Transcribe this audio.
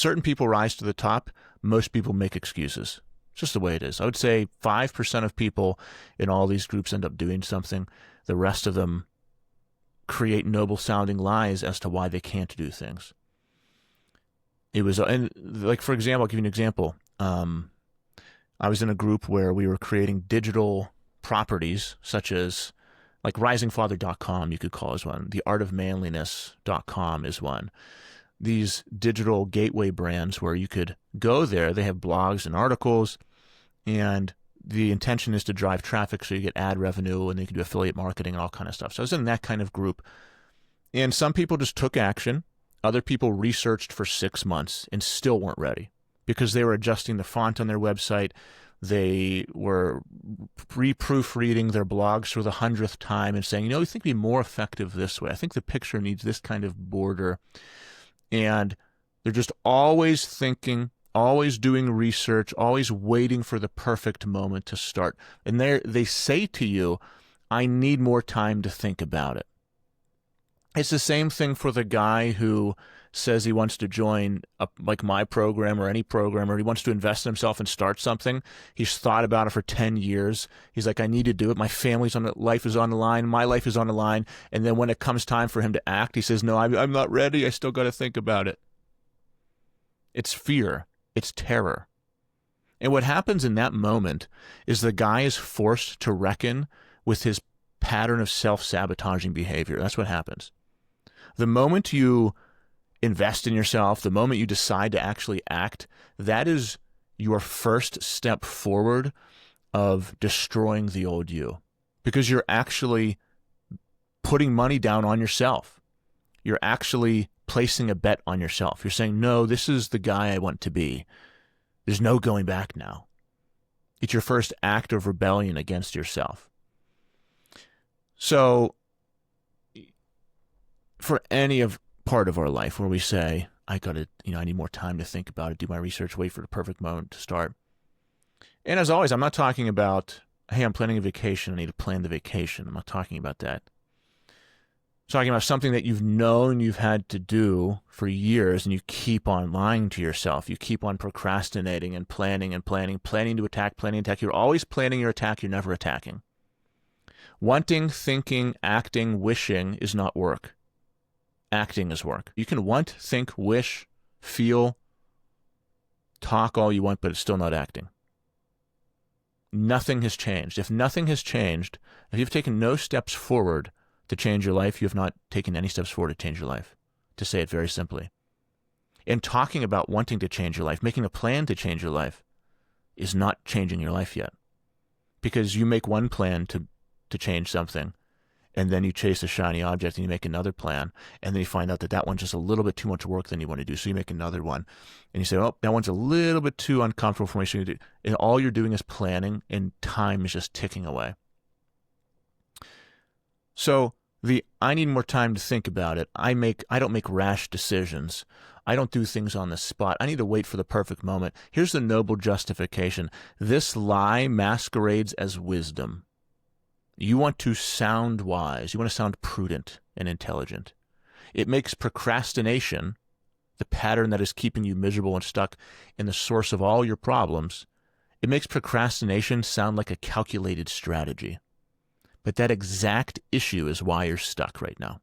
certain people rise to the top. Most people make excuses. It's just the way it is. I would say 5% of people in all these groups end up doing something. The rest of them create noble-sounding lies as to why they can't do things. It was, and like, for example, I'll give you an example. I was in a group where we were creating digital properties, such as like risingfather.com, you could call as one. theartofmanliness.com is one. These digital gateway brands where you could go there. They have blogs and articles, and the intention is to drive traffic so you get ad revenue, and you can do affiliate marketing and all kind of stuff. So I was in that kind of group. And some people just took action. Other people researched for 6 months and still weren't ready because they were adjusting the font on their website. They were re-proofreading their blogs for the 100th time and saying, I think it'd be more effective this way. I think the picture needs this kind of border. And they're just always thinking, always doing research, always waiting for the perfect moment to start. And they say to you, I need more time to think about it. It's the same thing for the guy who says he wants to join like my program or any program, or he wants to invest in himself and start something. He's thought about it for 10 years. He's like, I need to do it. My family's on it. Life is on the line. My life is on the line. And then when it comes time for him to act, he says, no, I'm not ready. I still got to think about it. It's fear. It's terror. And what happens in that moment is the guy is forced to reckon with his pattern of self-sabotaging behavior. That's what happens. The moment you invest in yourself, the moment you decide to actually act, that is your first step forward of destroying the old you, because you're actually putting money down on yourself. You're actually placing a bet on yourself. You're saying, no, this is the guy I want to be. There's no going back now. It's your first act of rebellion against yourself. So for any part of our life where we say, I need more time to think about it, do my research, wait for the perfect moment to start. And as always, I'm not talking about, hey, I'm planning a vacation, I need to plan the vacation. I'm not talking about that. I'm talking about something that you've known you've had to do for years, and you keep on lying to yourself. You keep on procrastinating and planning to attack. You're always planning your attack, you're never attacking. Wanting, thinking, acting, wishing is not work. Acting is work. You can want, think, wish, feel, talk all you want, but it's still not acting. Nothing has changed. If nothing has changed, if you've taken no steps forward to change your life, you have not taken any steps forward to change your life, to say it very simply. And talking about wanting to change your life, making a plan to change your life, is not changing your life yet. Because you make one plan to change something, and then you chase a shiny object and you make another plan, and then you find out that one's just a little bit too much work than you want to do, so you make another one. And you say, oh, that one's a little bit too uncomfortable for me, so you do. And all you're doing is planning, and time is just ticking away. So I need more time to think about it. I don't make rash decisions. I don't do things on the spot. I need to wait for the perfect moment. Here's the noble justification. This lie masquerades as wisdom. You want to sound wise. You want to sound prudent and intelligent. It makes procrastination, the pattern that is keeping you miserable and stuck in the source of all your problems, it makes procrastination sound like a calculated strategy. But that exact issue is why you're stuck right now.